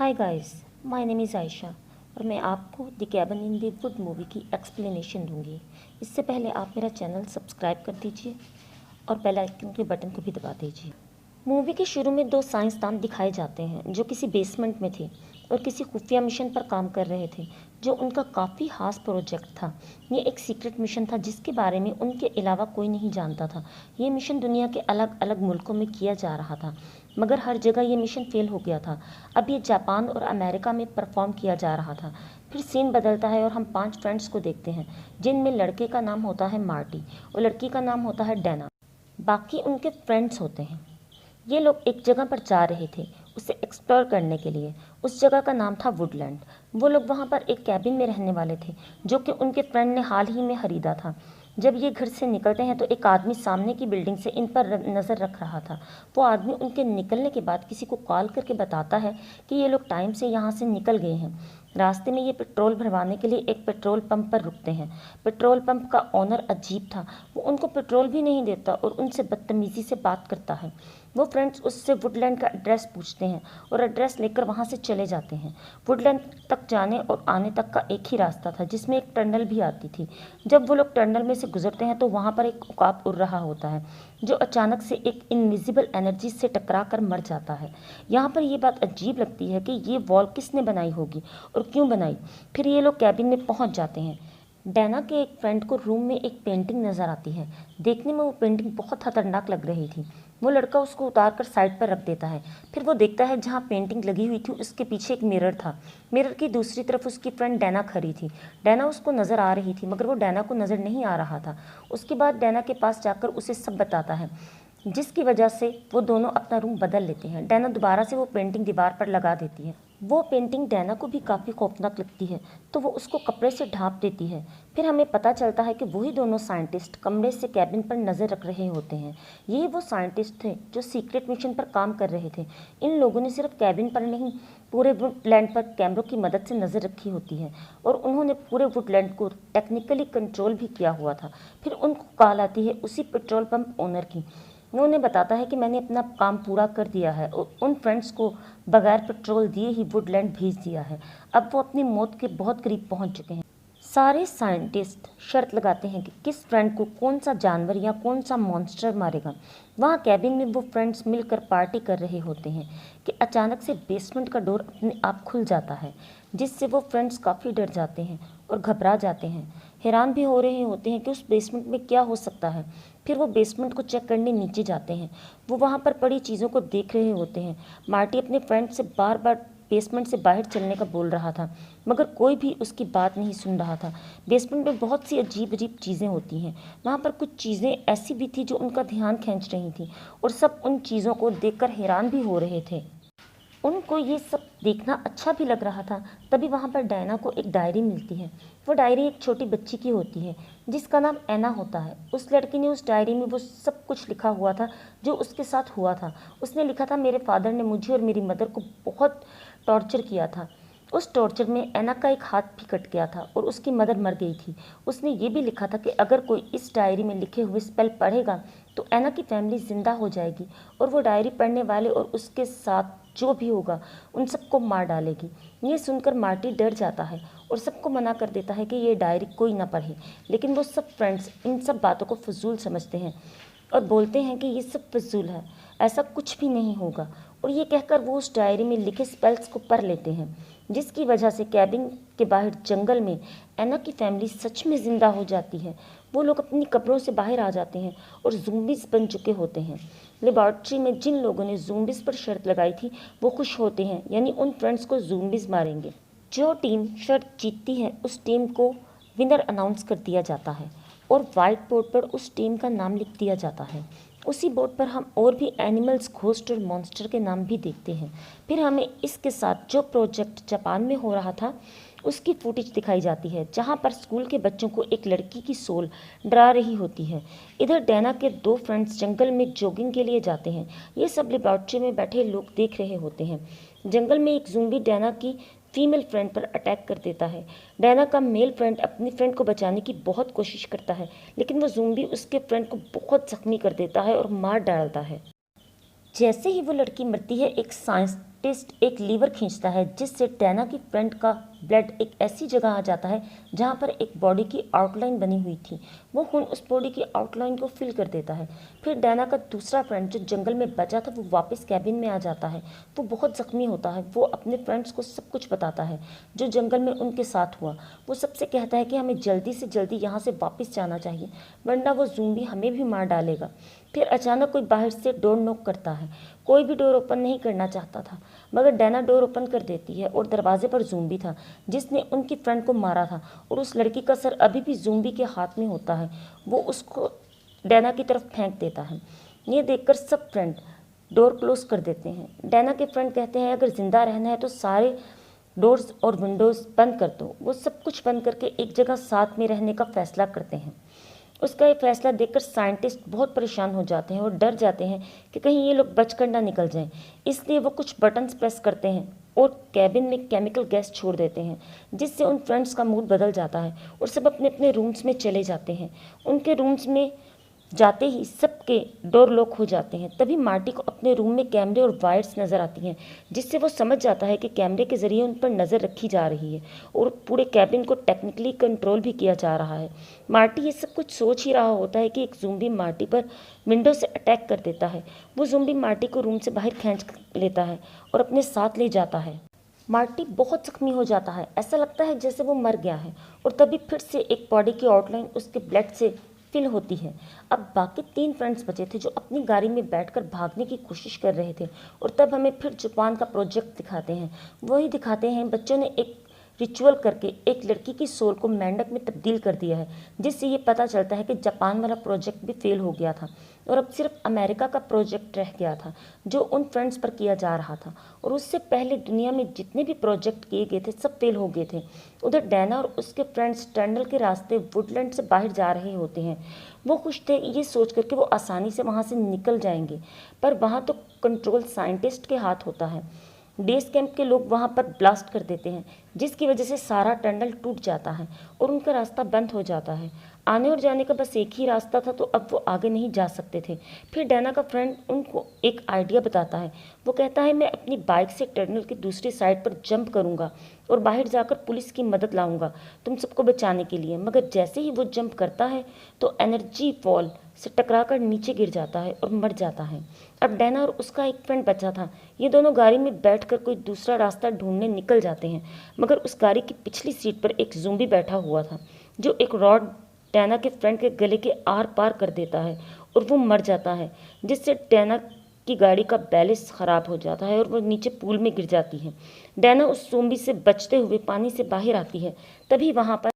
Hi guys, my name is Ayesha और मैं आपको the cabin in the wood movie की एक्सप्लेनेशन दूंगी। इससे पहले आप मेरा चैनल सब्सक्राइब कर दीजिए और बेल आइकन के बटन को भी दबा दीजिए। मूवी के शुरू में दो साइंसदान दिखाए जाते हैं जो किसी बेसमेंट में थे और किसी खुफिया मिशन पर काम कर रहे थे जो उनका काफ़ी खास प्रोजेक्ट था। ये एक सीक्रेट मिशन था जिसके बारे में उनके अलावा कोई नहीं जानता था। ये मिशन दुनिया के अलग अलग मुल्कों में किया जा रहा था, मगर हर जगह ये मिशन फेल हो गया था। अब ये जापान और अमेरिका में परफॉर्म किया जा रहा था। फिर सीन बदलता है और हम 5 फ्रेंड्स को देखते हैं, जिनमें लड़के का नाम होता है मार्टी और लड़की का नाम होता है डैना। बाकी उनके फ्रेंड्स होते हैं। ये लोग एक जगह पर जा रहे थे उसे एक्सप्लोर करने के लिए। उस जगह का नाम था वुडलैंड। वो लोग वहाँ पर एक कैबिन में रहने वाले थे जो कि उनके फ्रेंड ने हाल ही में खरीदा था। जब ये घर से निकलते हैं तो एक आदमी सामने की बिल्डिंग से इन पर नज़र रख रहा था। वो आदमी उनके निकलने के बाद किसी को कॉल करके बताता है कि ये लोग टाइम से यहाँ से निकल गए हैं। रास्ते में ये पेट्रोल भरवाने के लिए एक पेट्रोल पंप पर रुकते हैं। पेट्रोल पंप का ओनर अजीब था। वो उनको पेट्रोल भी नहीं देता और उनसे बदतमीज़ी से बात करता है। वो फ्रेंड्स उससे वुडलैंड का एड्रेस पूछते हैं और एड्रेस लेकर वहाँ से चले जाते हैं। वुडलैंड तक जाने और आने तक का एक ही रास्ता था जिसमें एक टनल भी आती थी। जब वो लोग टनल में से गुजरते हैं तो वहाँ पर एक उकाब उड़ रहा होता है जो अचानक से एक इनविजिबल एनर्जी से टकरा कर मर जाता है। यहाँ पर ये बात अजीब लगती है कि ये वॉल किसने बनाई होगी और क्यों बनाई। फिर ये लोग कैबिन में पहुँच जाते हैं। डैना के एक फ्रेंड को रूम में एक पेंटिंग नज़र आती है। देखने में वो पेंटिंग बहुत खतरनाक लग रही थी। वो लड़का उसको उतार कर साइड पर रख देता है। फिर वो देखता है जहाँ पेंटिंग लगी हुई थी उसके पीछे एक मिरर था। मिरर की दूसरी तरफ उसकी फ्रेंड डैना खड़ी थी। डैना उसको नज़र आ रही थी मगर वो डैना को नज़र नहीं आ रहा था। उसके बाद डैना के पास जाकर उसे सब बताता है, जिसकी वजह से वो दोनों अपना रूम बदल लेते हैं। डैना दोबारा से वो पेंटिंग दीवार पर लगा देती है। वो पेंटिंग डैना को भी काफ़ी खौफनाक लगती है तो वो उसको कपड़े से ढाँप देती है। फिर हमें पता चलता है कि वही दोनों साइंटिस्ट कमरे से कैबिन पर नज़र रख रहे होते हैं। यही वो साइंटिस्ट थे जो सीक्रेट मिशन पर काम कर रहे थे। इन लोगों ने सिर्फ कैबिन पर नहीं, पूरे वुडलैंड पर कैमरों की मदद से नज़र रखी होती है और उन्होंने पूरे वुडलैंड को टेक्निकली कंट्रोल भी किया हुआ था। फिर उनको कॉल आती है उसी पेट्रोल पंप ओनर की। वो उन्हें बताता है कि मैंने अपना काम पूरा कर दिया है और उन फ्रेंड्स को बगैर पेट्रोल दिए ही वुडलैंड भेज दिया है। अब वो अपनी मौत के बहुत करीब पहुंच चुके हैं। सारे साइंटिस्ट शर्त लगाते हैं कि किस फ्रेंड को कौन सा जानवर या कौन सा मॉन्स्टर मारेगा। वहाँ कैबिन में वो फ्रेंड्स मिलकर पार्टी कर रहे होते हैं कि अचानक से बेसमेंट का डोर अपने आप खुल जाता है, जिससे वो फ्रेंड्स काफ़ी डर जाते हैं और घबरा जाते हैं। हैरान भी हो रहे होते हैं कि उस बेसमेंट में क्या हो सकता है। फिर वो बेसमेंट को चेक करने नीचे जाते हैं। वो वहाँ पर पड़ी चीज़ों को देख रहे होते हैं। मार्टी अपने फ्रेंड से बार बार बेसमेंट से बाहर चलने का बोल रहा था मगर कोई भी उसकी बात नहीं सुन रहा था। बेसमेंट में बहुत सी अजीब अजीब चीज़ें होती हैं। वहाँ पर कुछ चीज़ें ऐसी भी थी जो उनका ध्यान खींच रही थी और सब उन चीज़ों को देखकर हैरान भी हो रहे थे। उनको ये सब देखना अच्छा भी लग रहा था। तभी वहाँ पर डायना को एक डायरी मिलती है। वो डायरी एक छोटी बच्ची की होती है जिसका नाम ऐना होता है। उस लड़की ने उस डायरी में वो सब कुछ लिखा हुआ था जो उसके साथ हुआ था। उसने लिखा था, मेरे फादर ने मुझे और मेरी मदर को बहुत टॉर्चर किया था। उस टॉर्चर में ऐना का एक हाथ भी कट गया था और उसकी मदर मर गई थी। उसने ये भी लिखा था कि अगर कोई इस डायरी में लिखे हुए स्पेल पढ़ेगा तो ऐना की फैमिली जिंदा हो जाएगी और वो डायरी पढ़ने वाले और उसके साथ जो भी होगा उन सबको मार डालेगी। ये सुनकर मार्टी डर जाता है और सबको मना कर देता है कि ये डायरी कोई ना पढ़े। लेकिन वो सब फ्रेंड्स इन सब बातों को फजूल समझते हैं और बोलते हैं कि ये सब फजूल है, ऐसा कुछ भी नहीं होगा। और ये कहकर वो उस डायरी में लिखे स्पेल्स को पढ़ लेते हैं, जिसकी वजह से कैबिन के बाहर जंगल में ऐना की फैमिली सच में ज़िंदा हो जाती है। वो लोग अपनी कब्रों से बाहर आ जाते हैं और ज़ूम्बीज़ बन चुके होते हैं। लेबॉर्ट्री में जिन लोगों ने ज़ूम्बीज़ पर शर्त लगाई थी वो खुश होते हैं, यानी उन फ्रेंड्स को ज़ूम्बीज़ मारेंगे। जो टीम शर्त जीतती है उस टीम को विनर अनाउंस कर दिया जाता है और वाइट बोर्ड पर उस टीम का नाम लिख दिया जाता है। उसी बोर्ड पर हम और भी एनिमल्स, घोस्ट और मॉन्स्टर के नाम भी देखते हैं। फिर हमें इसके साथ जो प्रोजेक्ट जापान में हो रहा था उसकी फुटेज दिखाई जाती है, जहां पर स्कूल के बच्चों को एक लड़की की सोल डरा रही होती है। इधर डैना के दो फ्रेंड्स जंगल में जॉगिंग के लिए जाते हैं। ये सब लेबॉर्ट्री में बैठे लोग देख रहे होते हैं। जंगल में एक ज़ूम्बी डैना की फीमेल फ्रेंड पर अटैक कर देता है। डैना का मेल फ्रेंड अपनी फ्रेंड को बचाने की बहुत कोशिश करता है, लेकिन वो ज़ूम्बी उसके फ्रेंड को बहुत जख्मी कर देता है और मार डालता है। जैसे ही वो लड़की मरती है, एक साइंस साइंटिस्ट एक लीवर खींचता है जिससे डैना की फ्रेंड का ब्लड एक ऐसी जगह आ जाता है जहाँ पर एक बॉडी की आउटलाइन बनी हुई थी। वो खून उस बॉडी की आउटलाइन को फिल कर देता है। फिर डैना का दूसरा फ्रेंड जो जंगल में बचा था वो वापस कैबिन में आ जाता है। वो बहुत ज़ख्मी होता है। वो अपने फ्रेंड्स को सब कुछ बताता है जो जंगल में उनके साथ हुआ। वो सबसे कहता है कि हमें जल्दी से जल्दी यहाँ से वापस जाना चाहिए वरना वो ज़ूम्बी हमें भी मार डालेगा। फिर अचानक कोई बाहर से डोर नॉक करता है। कोई भी डोर ओपन नहीं करना चाहता था मगर डैना डोर ओपन कर देती है और दरवाजे पर ज़ूम्बी था जिसने उनकी फ्रेंड को मारा था और उस लड़की का सर अभी भी ज़ूम्बी के हाथ में होता है। वो उसको डैना की तरफ फेंक देता है। ये देखकर सब फ्रेंड डोर क्लोज कर देते हैं। डैना के फ्रेंड कहते हैं अगर ज़िंदा रहना है तो सारे डोर्स और विंडोज़ बंद कर दो। वो सब कुछ बंद करके एक जगह साथ में रहने का फैसला करते हैं। उसका ये फैसला देखकर साइंटिस्ट बहुत परेशान हो जाते हैं और डर जाते हैं कि कहीं ये लोग बचकर ना निकल जाएं। इसलिए वो कुछ बटन्स प्रेस करते हैं और कैबिन में केमिकल गैस छोड़ देते हैं जिससे उन फ्रेंड्स का मूड बदल जाता है और सब अपने अपने रूम्स में चले जाते हैं। उनके रूम्स में जाते ही सबके डोर लॉक हो जाते हैं। तभी मार्टी को अपने रूम में कैमरे और वायर्स नज़र आती हैं जिससे वो समझ जाता है कि कैमरे के ज़रिए उन पर नज़र रखी जा रही है और पूरे कैबिन को टेक्निकली कंट्रोल भी किया जा रहा है। मार्टी ये सब कुछ सोच ही रहा होता है कि एक ज़ूम्बी मार्टी पर विंडो से अटैक कर देता है। वो ज़ूम्बी मार्टी को रूम से बाहर खींच लेता है और अपने साथ ले जाता है। मार्टी बहुत जख्मी हो जाता है। ऐसा लगता है जैसे वो मर गया है और तभी फिर से एक बॉडी की आउटलाइन उसके ब्लड से फिल होती है। अब बाकी 3 फ्रेंड्स बचे थे जो अपनी गाड़ी में बैठकर भागने की कोशिश कर रहे थे और तब हमें फिर जापान का प्रोजेक्ट दिखाते हैं। वही दिखाते हैं बच्चों ने एक रिचुअल करके एक लड़की की सोल को मेंढक में तब्दील कर दिया है जिससे ये पता चलता है कि जापान वाला प्रोजेक्ट भी फेल हो गया था और अब सिर्फ अमेरिका का प्रोजेक्ट रह गया था जो उन फ्रेंड्स पर किया जा रहा था और उससे पहले दुनिया में जितने भी प्रोजेक्ट किए गए थे सब फेल हो गए थे। उधर डैना और उसके फ्रेंड्स टनल के रास्ते वुडलैंड से बाहर जा रहे होते हैं। वो खुश थे ये सोच कर कि वो आसानी से वहाँ से निकल जाएंगे पर वहाँ तो कंट्रोल साइंटिस्ट के हाथ होता है। बेस कैंप के लोग वहां पर ब्लास्ट कर देते हैं जिसकी वजह से सारा टनल टूट जाता है और उनका रास्ता बंद हो जाता है। आने और जाने का बस एक ही रास्ता था तो अब वो आगे नहीं जा सकते थे। फिर डैना का फ्रेंड उनको एक आइडिया बताता है। वो कहता है मैं अपनी बाइक से टनल की दूसरी साइड पर जंप करूंगा और बाहर जाकर पुलिस की मदद लाऊंगा तुम सबको बचाने के लिए। मगर जैसे ही वो जंप करता है तो एनर्जी वॉल से टकराकर नीचे गिर जाता है और मर जाता है। अब डैना और उसका एक फ्रेंड बचा था। ये दोनों गाड़ी में बैठकर कोई दूसरा रास्ता ढूंढने निकल जाते हैं मगर उस गाड़ी की पिछली सीट पर एक ज़ूम्बी बैठा हुआ था जो एक रॉड डैना के फ्रेंड के गले के आर पार कर देता है और वो मर जाता है जिससे डैना की गाड़ी का बैलेंस खराब हो जाता है और वो नीचे पूल में गिर जाती है। डैना उस ज़ूम्बी से बचते हुए पानी से बाहर आती है। तभी वहाँ पर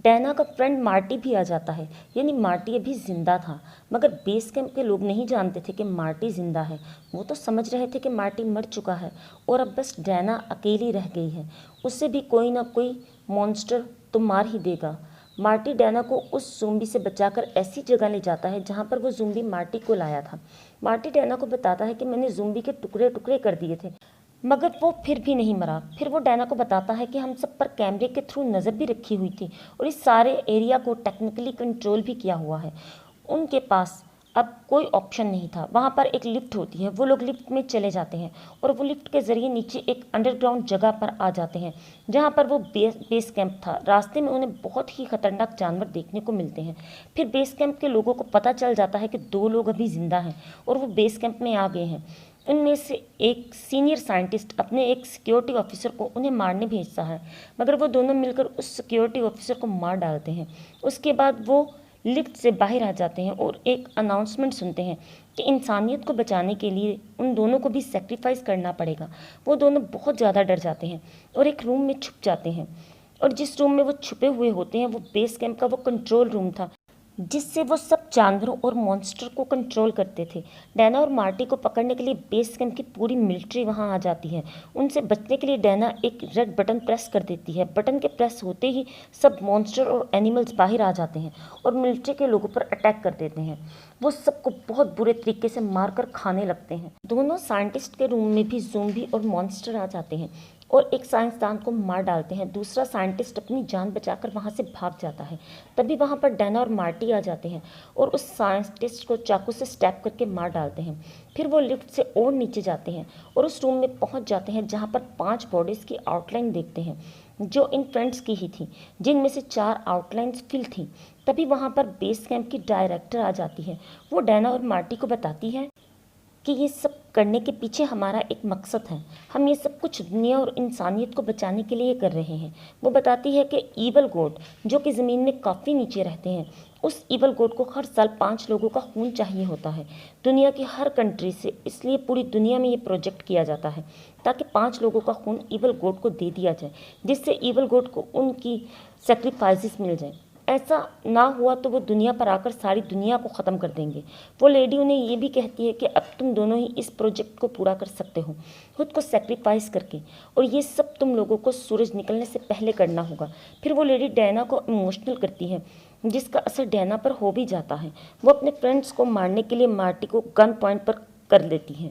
डैना का फ्रेंड मार्टी भी आ जाता है। यानी मार्टी अभी जिंदा था मगर बेस कैंप के लोग नहीं जानते थे कि मार्टी जिंदा है। वो तो समझ रहे थे कि मार्टी मर चुका है और अब बस डैना अकेली रह गई है। उससे भी कोई ना कोई मॉन्स्टर तो मार ही देगा। मार्टी डैना को उस ज़ूम्बी से बचाकर ऐसी जगह ले जाता है जहाँ पर वो ज़ूम्बी मार्टी को लाया था। मार्टी डैना को बताता है कि मैंने ज़ूम्बी के टुकड़े टुकड़े कर दिए थे मगर वो फिर भी नहीं मरा। फिर वो डैना को बताता है कि हम सब पर कैमरे के थ्रू नज़र भी रखी हुई थी और इस सारे एरिया को टेक्निकली कंट्रोल भी किया हुआ है। उनके पास अब कोई ऑप्शन नहीं था। वहाँ पर एक लिफ्ट होती है। वो लोग लिफ्ट में चले जाते हैं और वो लिफ्ट के ज़रिए नीचे एक अंडरग्राउंड जगह पर आ जाते हैं जहाँ पर वो बेस कैंप था। रास्ते में उन्हें बहुत ही खतरनाक जानवर देखने को मिलते हैं। फिर बेस कैंप के लोगों को पता चल जाता है कि 2 लोग अभी ज़िंदा हैं और वो बेस कैंप में आ गए हैं। उनमें से एक सीनियर साइंटिस्ट अपने एक सिक्योरिटी ऑफिसर को उन्हें मारने भेजता है मगर वो दोनों मिलकर उस सिक्योरिटी ऑफिसर को मार डालते हैं। उसके बाद वो लिफ्ट से बाहर आ जाते हैं और एक अनाउंसमेंट सुनते हैं कि इंसानियत को बचाने के लिए उन दोनों को भी सेक्रीफाइस करना पड़ेगा। वो दोनों बहुत ज़्यादा डर जाते हैं और एक रूम में छुप जाते हैं और जिस रूम में वो छुपे हुए होते हैं वो बेस कैंप का वो कंट्रोल रूम था जिससे वो सब जानवरों और मॉन्स्टर को कंट्रोल करते थे। डैना और मार्टी को पकड़ने के लिए बेस कैंप की पूरी मिलिट्री वहां आ जाती है। उनसे बचने के लिए डैना एक रेड बटन प्रेस कर देती है। बटन के प्रेस होते ही सब मॉन्स्टर और एनिमल्स बाहर आ जाते हैं और मिलिट्री के लोगों पर अटैक कर देते हैं। वो सबको बहुत बुरे तरीके से मारकर खाने लगते हैं। दोनों साइंटिस्ट के रूम में भी ज़ोंबी और मॉन्स्टर आ जाते हैं और एक साइंसदान को मार डालते हैं। दूसरा साइंटिस्ट अपनी जान बचाकर वहाँ से भाग जाता है। तभी वहाँ पर डैना और मार्टी आ जाते हैं और उस साइंटिस्ट को चाकू से स्टैब करके मार डालते हैं। फिर वो लिफ्ट से और नीचे जाते हैं और उस रूम में पहुँच जाते हैं जहाँ पर 5 बॉडीज़ की आउटलाइन देखते हैं जो इन फ्रेंड्स की ही थी, जिनमें से 4 आउटलाइंस फिल थी। तभी वहाँ पर बेस कैंप की डायरेक्टर आ जाती है। वो डैना और मार्टी को बताती है कि ये सब करने के पीछे हमारा एक मकसद है। हम ये सब कुछ दुनिया और इंसानियत को बचाने के लिए कर रहे हैं। वो बताती है कि ईवल गोड जो कि ज़मीन में काफ़ी नीचे रहते हैं, उस ईवल गोड को हर साल 5 लोगों का खून चाहिए होता है दुनिया की हर कंट्री से। इसलिए पूरी दुनिया में ये प्रोजेक्ट किया जाता है ताकि 5 लोगों का खून ईवल गोड को दे दिया जाए, जिससे ईवल गोड को उनकी सेक्रीफाइसेस मिल जाए। ऐसा ना हुआ तो वो दुनिया पर आकर सारी दुनिया को ख़त्म कर देंगे। वो लेडी उन्हें ये भी कहती है कि अब तुम दोनों ही इस प्रोजेक्ट को पूरा कर सकते हो, खुद को सेक्रीफाइस करके, और ये सब तुम लोगों को सूरज निकलने से पहले करना होगा। फिर वो लेडी डैना को इमोशनल करती है, जिसका असर डैना पर हो भी जाता है। वो अपने फ्रेंड्स को मारने के लिए मार्टी को गन पॉइंट पर कर लेती है।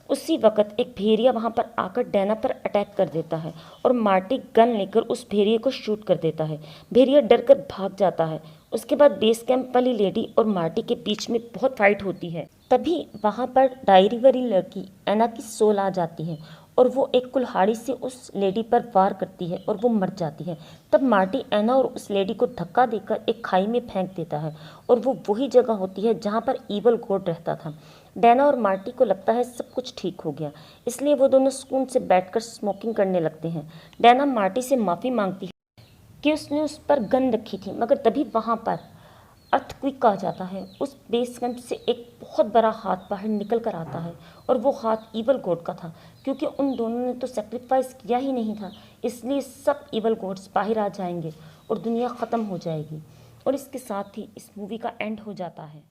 उसी वक्त एक भेड़िया वहाँ पर आकर डैना पर अटैक कर देता है और मार्टी गन लेकर उस भेड़िए को शूट कर देता है। भेड़िया डर कर भाग जाता है। उसके बाद बेस कैंप वाली लेडी और मार्टी के बीच में बहुत फाइट होती है। तभी वहाँ पर डायरी वाली लड़की एना की सोल आ जाती है और वो एक कुल्हाड़ी से उस लेडी पर वार करती है और वो मर जाती है। तब मार्टी एना और उस लेडी को धक्का देकर एक खाई में फेंक देता है और वो वही जगह होती है जहाँ पर ईवल गॉड रहता था। डैना और मार्टी को लगता है सब कुछ ठीक हो गया, इसलिए वो दोनों सुकून से बैठकर स्मोकिंग करने लगते हैं। डैना मार्टी से माफ़ी मांगती है कि उसने उस पर गन रखी थी, मगर तभी वहाँ पर अर्थक्वेक आ जाता है। उस बेस कैंप से एक बहुत बड़ा हाथ बाहर निकल कर आता है और वो हाथ ईवल गॉड का था, क्योंकि उन दोनों ने तो सेक्रीफाइस किया ही नहीं था। इसलिए सब ईवल गॉड्स बाहर आ जाएंगे और दुनिया ख़त्म हो जाएगी। और इसके साथ ही इस मूवी का एंड हो जाता है।